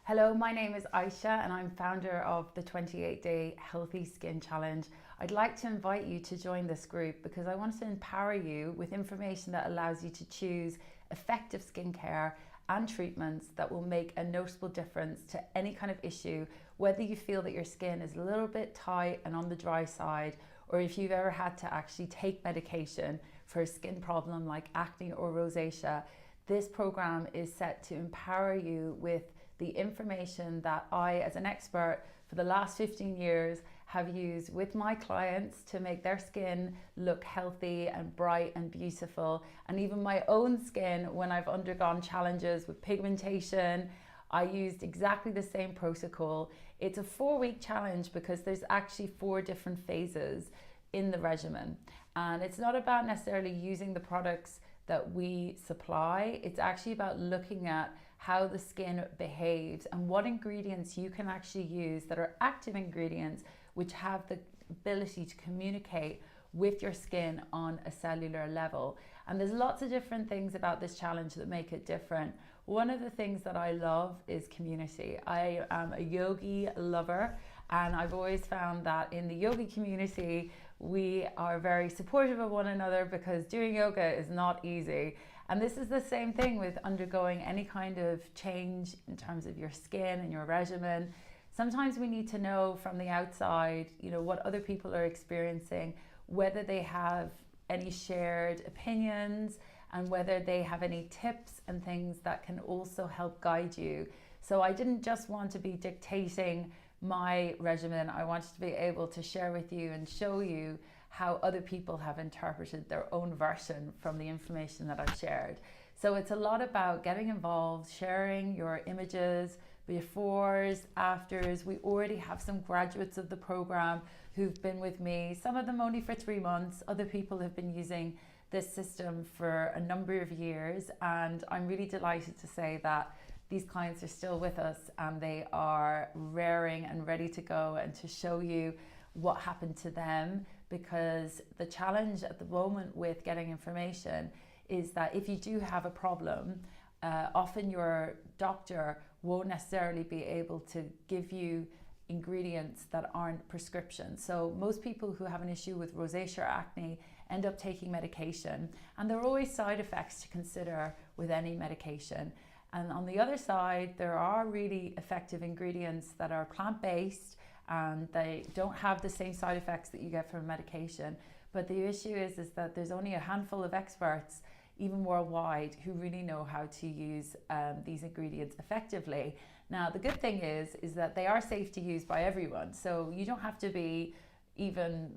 Hello, my name is Aysha and I'm founder of the 28-day Healthy Skin Challenge. I'd like to invite you to join this group because I want to empower you with information that allows you to choose effective skincare and treatments that will make a noticeable difference to any kind of issue, whether you feel that your skin is a little bit tight and on the dry side, or if you've ever had to actually take medication for a skin problem like acne or rosacea. This program is set to empower you with the information that I, as an expert for the last 15 years, have used with my clients to make their skin look healthy and bright and beautiful. And even my own skin, when I've undergone challenges with pigmentation, I used exactly the same protocol. It's a 4-week challenge because there's actually 4 different phases in the regimen. And it's not about necessarily using the products that we supply. It's actually about looking at how the skin behaves and what ingredients you can actually use that are active ingredients which have the ability to communicate with your skin on a cellular level. And there's lots of different things about this challenge that make it different. One of the things that I love is community. I am a yogi lover, and I've always found that in the yogi community we are very supportive of one another because doing yoga is not easy. And this is the same thing with undergoing any kind of change in terms of your skin and your regimen. Sometimes we need to know from the outside, what other people are experiencing, whether they have any shared opinions and whether they have any tips and things that can also help guide you. So I didn't just want to be dictating my regimen. I wanted to be able to share with you and show you how other people have interpreted their own version from the information that I've shared. So it's a lot about getting involved, sharing your images, befores, afters. We already have some graduates of the program who've been with me, some of them only for 3 months. Other people have been using this system for a number of years, and I'm really delighted to say that these clients are still with us and they are raring and ready to go and to show you what happened to them. Because the challenge at the moment with getting information is that if you do have a problem, often your doctor won't necessarily be able to give you ingredients that aren't prescription. So most people who have an issue with rosacea or acne end up taking medication, and there are always side effects to consider with any medication. And on the other side, there are really effective ingredients that are plant-based and they don't have the same side effects that you get from medication. But the issue is that there's only a handful of experts, even worldwide, who really know how to use these ingredients effectively. Now, the good thing is that they are safe to use by everyone. So you don't have to be even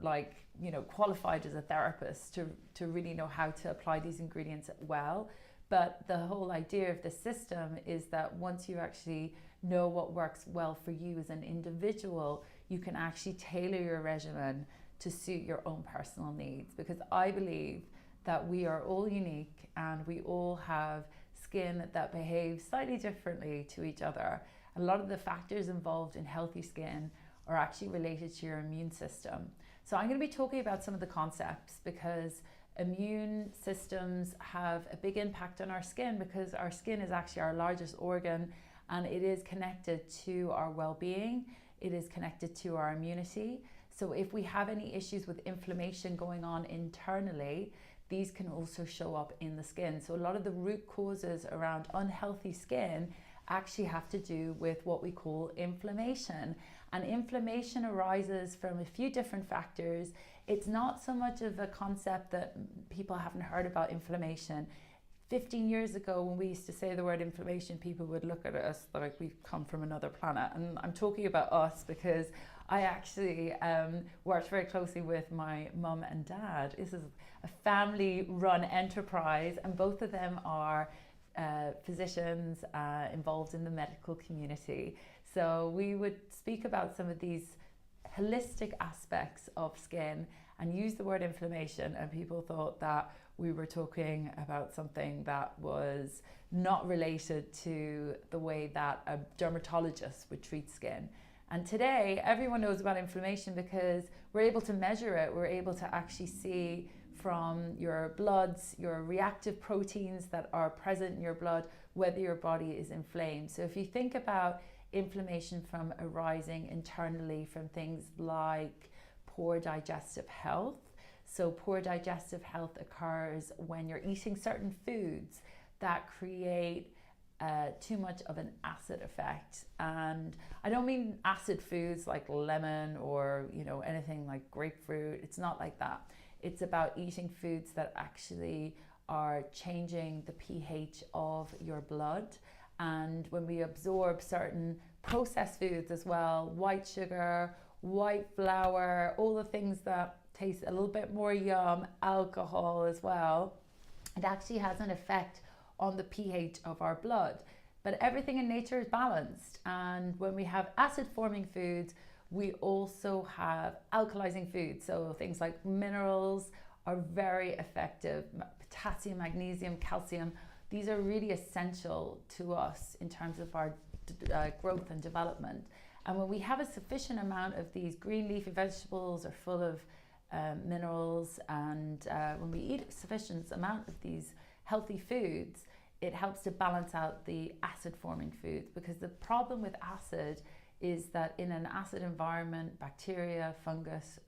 qualified as a therapist to really know how to apply these ingredients well. But the whole idea of the system is that once you actually know what works well for you as an individual, you can actually tailor your regimen to suit your own personal needs. Because I believe that we are all unique and we all have skin that behaves slightly differently to each other. A lot of the factors involved in healthy skin are actually related to your immune system. So I'm going to be talking about some of the concepts because immune systems have a big impact on our skin, because our skin is actually our largest organ and it is connected to our well-being. It is connected to our immunity. So if we have any issues with inflammation going on internally, these can also show up in the skin. So a lot of the root causes around unhealthy skin actually have to do with what we call inflammation. And inflammation arises from a few different factors. It's not so much of a concept that people haven't heard about inflammation. 15 years ago, when we used to say the word inflammation, people would look at us like we've come from another planet. And I'm talking about us because I actually worked very closely with my mum and dad. This is a family-run enterprise, and both of them are physicians involved in the medical community. So we would speak about some of these holistic aspects of skin and use the word inflammation, and people thought that we were talking about something that was not related to the way that a dermatologist would treat skin. And today everyone knows about inflammation because we're able to measure it. We're able to actually see from your bloods, your reactive proteins that are present in your blood, whether your body is inflamed. So if you think about inflammation from arising internally from things like poor digestive health. So poor digestive health occurs when you're eating certain foods that create too much of an acid effect. And I don't mean acid foods like lemon or anything like grapefruit. It's not like that. It's about eating foods that actually are changing the pH of your blood. And when we absorb certain processed foods as well, white sugar, white flour, all the things that taste a little bit more yum, alcohol as well, it actually has an effect on the pH of our blood. But everything in nature is balanced. And when we have acid forming foods, we also have alkalizing foods. So things like minerals are very effective. Potassium, magnesium, calcium, these are really essential to us in terms of our growth and development. And when we have a sufficient amount of these green leafy vegetables are full of minerals, and when we eat a sufficient amount of these healthy foods, it helps to balance out the acid forming foods. Because the problem with acid is that in an acid environment, bacteria, fungus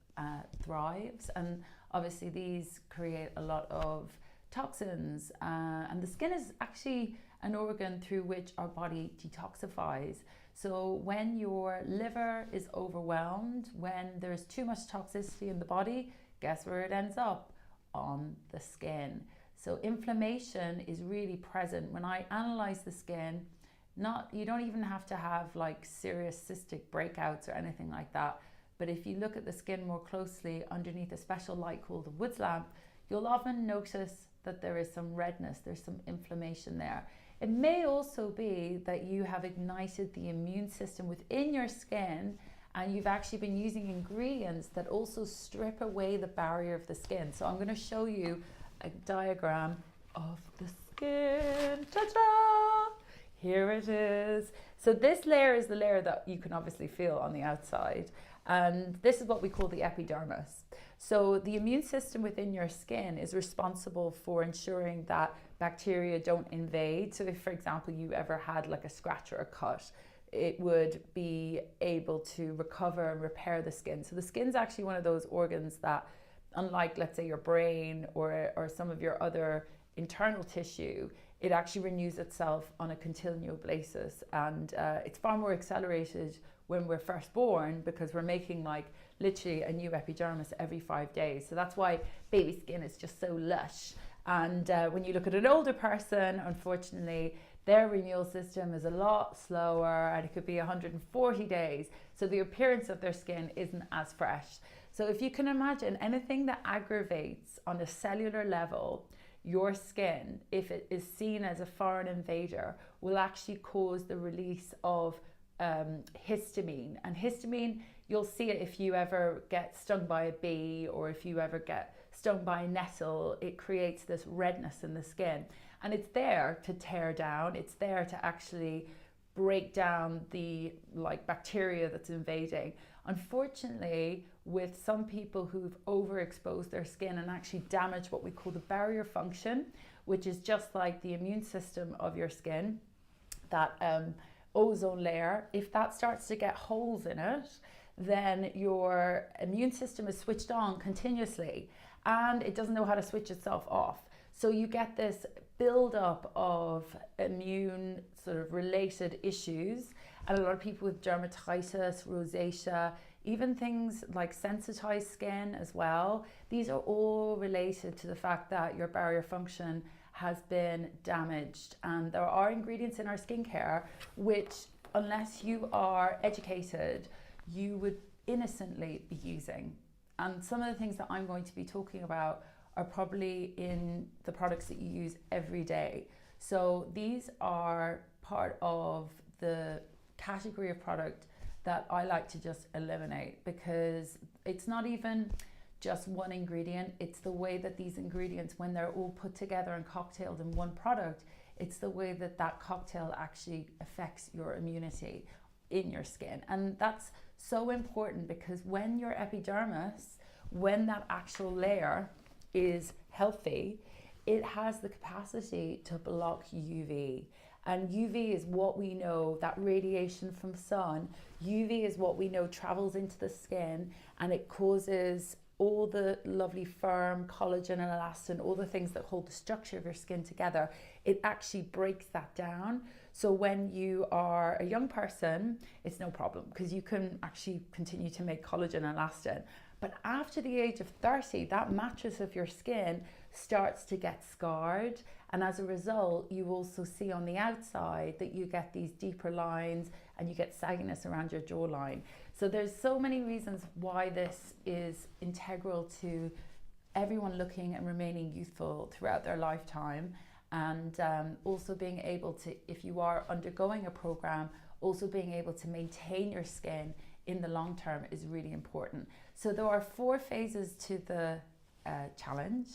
thrives, and obviously these create a lot of toxins, and the skin is actually an organ through which our body detoxifies. So when your liver is overwhelmed, when there's too much toxicity in the body, guess where it ends up? On the skin. So inflammation is really present. When I analyze the skin, you don't even have to have like serious cystic breakouts or anything like that. But if you look at the skin more closely underneath a special light called the Woods lamp, you'll often notice that there is some redness, there's some inflammation there. It may also be that you have ignited the immune system within your skin, and you've actually been using ingredients that also strip away the barrier of the skin. So I'm going to show you a diagram of the skin. Ta-da! Here it is. So this layer is the layer that you can obviously feel on the outside, and this is what we call the epidermis. So the immune system within your skin is responsible for ensuring that bacteria don't invade. So if, for example, you ever had like a scratch or a cut, it would be able to recover and repair the skin. So the skin's actually one of those organs that, unlike, let's say, your brain or some of your other internal tissue, it actually renews itself on a continual basis. And it's far more accelerated when we're first born, because we're making like literally a new epidermis every 5 days. So that's why baby skin is just so lush. And when you look at an older person, unfortunately, their renewal system is a lot slower, and it could be 140 days. So the appearance of their skin isn't as fresh. So if you can imagine anything that aggravates on a cellular level your skin, if it is seen as a foreign invader, will actually cause the release of histamine. And histamine, you'll see it if you ever get stung by a bee, or if you ever get stung by a nettle. It creates this redness in the skin, and it's there to tear down. It's there to actually break down the bacteria that's invading. Unfortunately, with some people who've overexposed their skin and actually damaged what we call the barrier function, which is just like the immune system of your skin, that ozone layer, if that starts to get holes in it, then your immune system is switched on continuously and it doesn't know how to switch itself off. So you get this build-up of immune sort of related issues, and a lot of people with dermatitis, rosacea, even things like sensitized skin as well. These are all related to the fact that your barrier function has been damaged. And there are ingredients in our skincare which, unless you are educated, you would innocently be using. And some of the things that I'm going to be talking about are probably in the products that you use every day. So these are part of the category of product that I like to just eliminate, because it's not even just one ingredient. It's the way that these ingredients, when they're all put together and cocktailed in one product, it's the way that that cocktail actually affects your immunity in your skin. And that's so important, because when your epidermis, when that actual layer is healthy, it has the capacity to block UV. And UV is what we know, that radiation from sun. UV is what we know travels into the skin, and it causes all the lovely firm collagen and elastin, all the things that hold the structure of your skin together. It actually breaks that down. So when you are a young person, it's no problem because you can actually continue to make collagen and elastin. But after the age of 30, that mattress of your skin starts to get scarred. And as a result, you also see on the outside that you get these deeper lines and you get sagginess around your jawline. So there's so many reasons why this is integral to everyone looking and remaining youthful throughout their lifetime. And also being able to, if you are undergoing a program, also being able to maintain your skin in the long term is really important. So there are 4 phases to the challenge.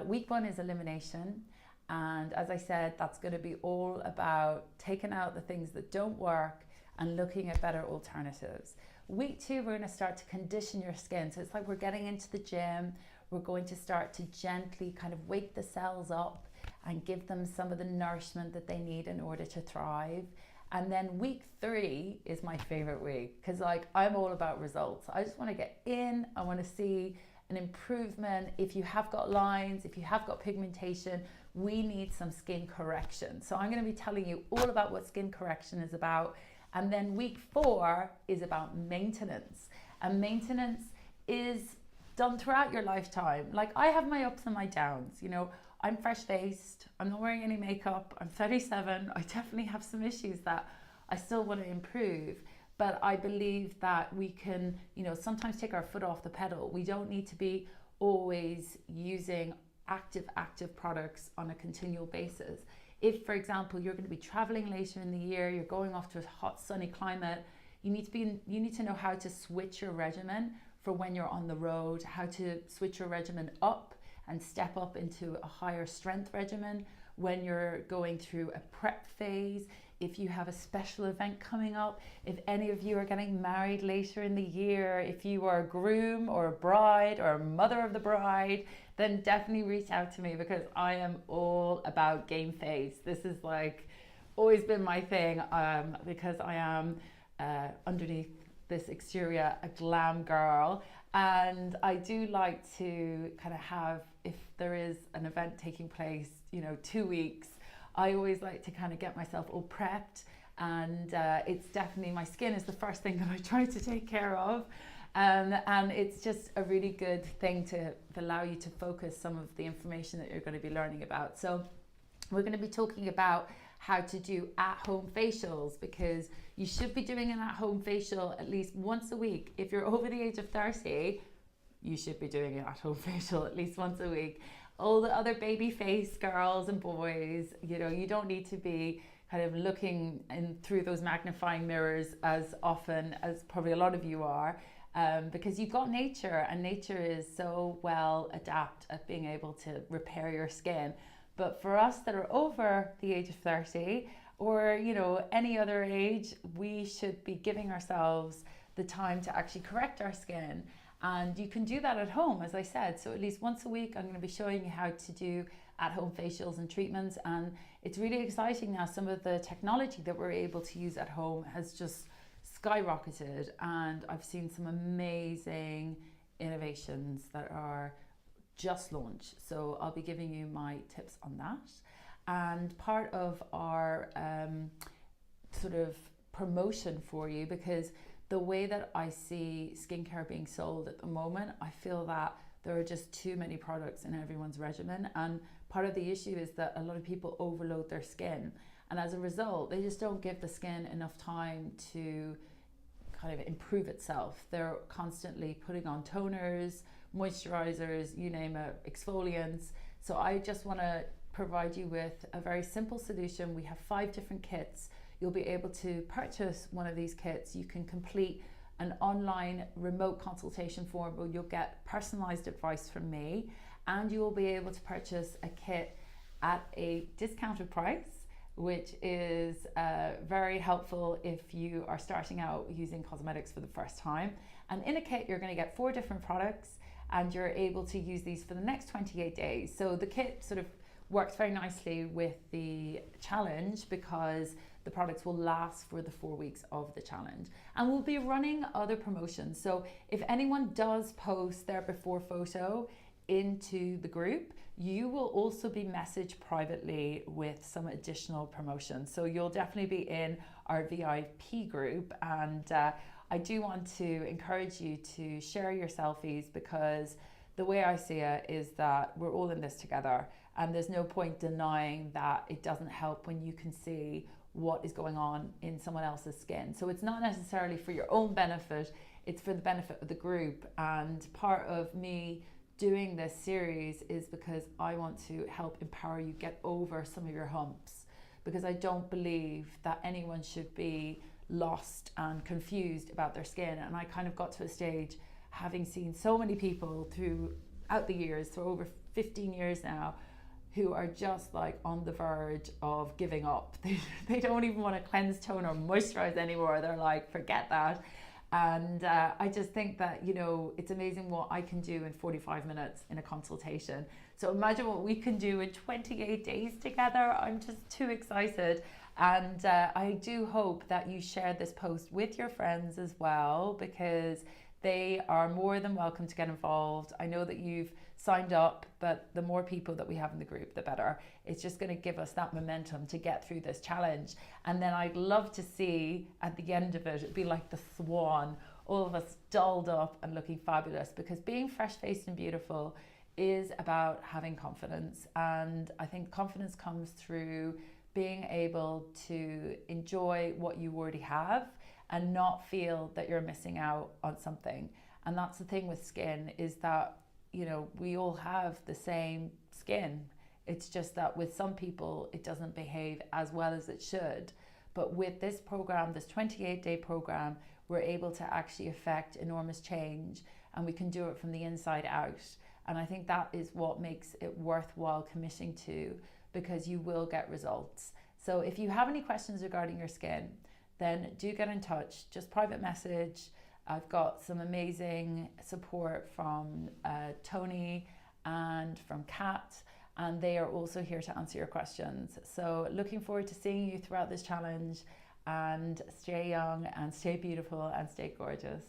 Week 1 is elimination. And as I said, that's going to be all about taking out the things that don't work and looking at better alternatives. Week 2, we're going to start to condition your skin. So it's like we're getting into the gym. We're going to start to gently kind of wake the cells up and give them some of the nourishment that they need in order to thrive. And then week 3 is my favorite week because like I'm all about results. I just want to get in. I want to see an improvement. If you have got lines, if you have got pigmentation, we need some skin correction. So I'm going to be telling you all about what skin correction is about. And then week 4 is about maintenance. And maintenance is done throughout your lifetime. Like I have my ups and my downs, you know. I'm fresh-faced, I'm not wearing any makeup, I'm 37, I definitely have some issues that I still want to improve, but I believe that we can, you know, sometimes take our foot off the pedal. We don't need to be always using active products on a continual basis. If, for example, you're going to be traveling later in the year, you're going off to a hot, sunny climate, you need to know how to switch your regimen for when you're on the road, how to switch your regimen up and step up into a higher strength regimen when you're going through a prep phase. If you have a special event coming up, if any of you are getting married later in the year, if you are a groom or a bride or a mother of the bride, then definitely reach out to me because I am all about game face. This is like always been my thing because I am underneath this exterior a glam girl. And I do like to kind of have, if there is an event taking place, you know, 2 weeks, I always like to kind of get myself all prepped. And it's definitely, my skin is the first thing that I try to take care of. And it's just a really good thing to allow you to focus some of the information that you're going to be learning about. So we're going to be talking about how to do at-home facials, because you should be doing an at-home facial at least once a week. If you're over the age of 30, you should be doing an at-home facial at least once a week. All the other baby face girls and boys, you know, you don't need to be kind of looking in through those magnifying mirrors as often as probably a lot of you are, because you've got nature, and nature is so well adept at being able to repair your skin. But for us that are over the age of 30 or, you know, any other age, we should be giving ourselves the time to actually correct our skin. And you can do that at home, as I said. So at least once a week, I'm going to be showing you how to do at-home facials and treatments. And it's really exciting now. Some of the technology that we're able to use at home has just skyrocketed. And I've seen some amazing innovations that are just launched. So I'll be giving you my tips on that. And part of our sort of promotion for you, because the way that I see skincare being sold at the moment, I feel that there are just too many products in everyone's regimen. And part of the issue is that a lot of people overload their skin. And as a result, they just don't give the skin enough time to kind of improve itself. They're constantly putting on toners, moisturizers, you name it, exfoliants. So I just want to provide you with a very simple solution. We have 5 different kits. You'll be able to purchase one of these kits. You can complete an online remote consultation form where you'll get personalized advice from me, and you will be able to purchase a kit at a discounted price, which is very helpful if you are starting out using cosmetics for the first time. And in a kit, you're going to get 4 different products, and you're able to use these for the next 28 days. So the kit sort of works very nicely with the challenge because the products will last for the 4 weeks of the challenge. And we'll be running other promotions. So if anyone does post their before photo into the group, you will also be messaged privately with some additional promotions. So you'll definitely be in our VIP group. And I do want to encourage you to share your selfies, because the way I see it is that we're all in this together, and there's no point denying that it doesn't help when you can see what is going on in someone else's skin. So it's not necessarily for your own benefit, it's for the benefit of the group. And part of me doing this series is because I want to help empower you get over some of your humps, because I don't believe that anyone should be lost and confused about their skin. And I kind of got to a stage, having seen so many people throughout the years, for over 15 years now, who are just like on the verge of giving up. They don't even want to cleanse, tone or moisturize anymore. They're like, forget that. And I just think that, you know, it's amazing what I can do in 45 minutes in a consultation. So imagine what we can do in 28 days together. I'm just too excited. And I do hope that you share this post with your friends as well, because they are more than welcome to get involved. I know that you've signed up, but the more people that we have in the group, the better. It's just going to give us that momentum to get through this challenge. And then I'd love to see at the end of it, it'd be like the swan, all of us dolled up and looking fabulous, because being fresh-faced and beautiful is about having confidence. And I think confidence comes through being able to enjoy what you already have and not feel that you're missing out on something. And that's the thing with skin, is that, you know, we all have the same skin. It's just that with some people, it doesn't behave as well as it should. But with this program, this 28-day program, we're able to actually affect enormous change, and we can do it from the inside out. And I think that is what makes it worthwhile committing to, because you will get results. So if you have any questions regarding your skin, then do get in touch. Just private message. I've got some amazing support from Tony and from Kat, and they are also here to answer your questions. So looking forward to seeing you throughout this challenge, and stay young and stay beautiful and stay gorgeous.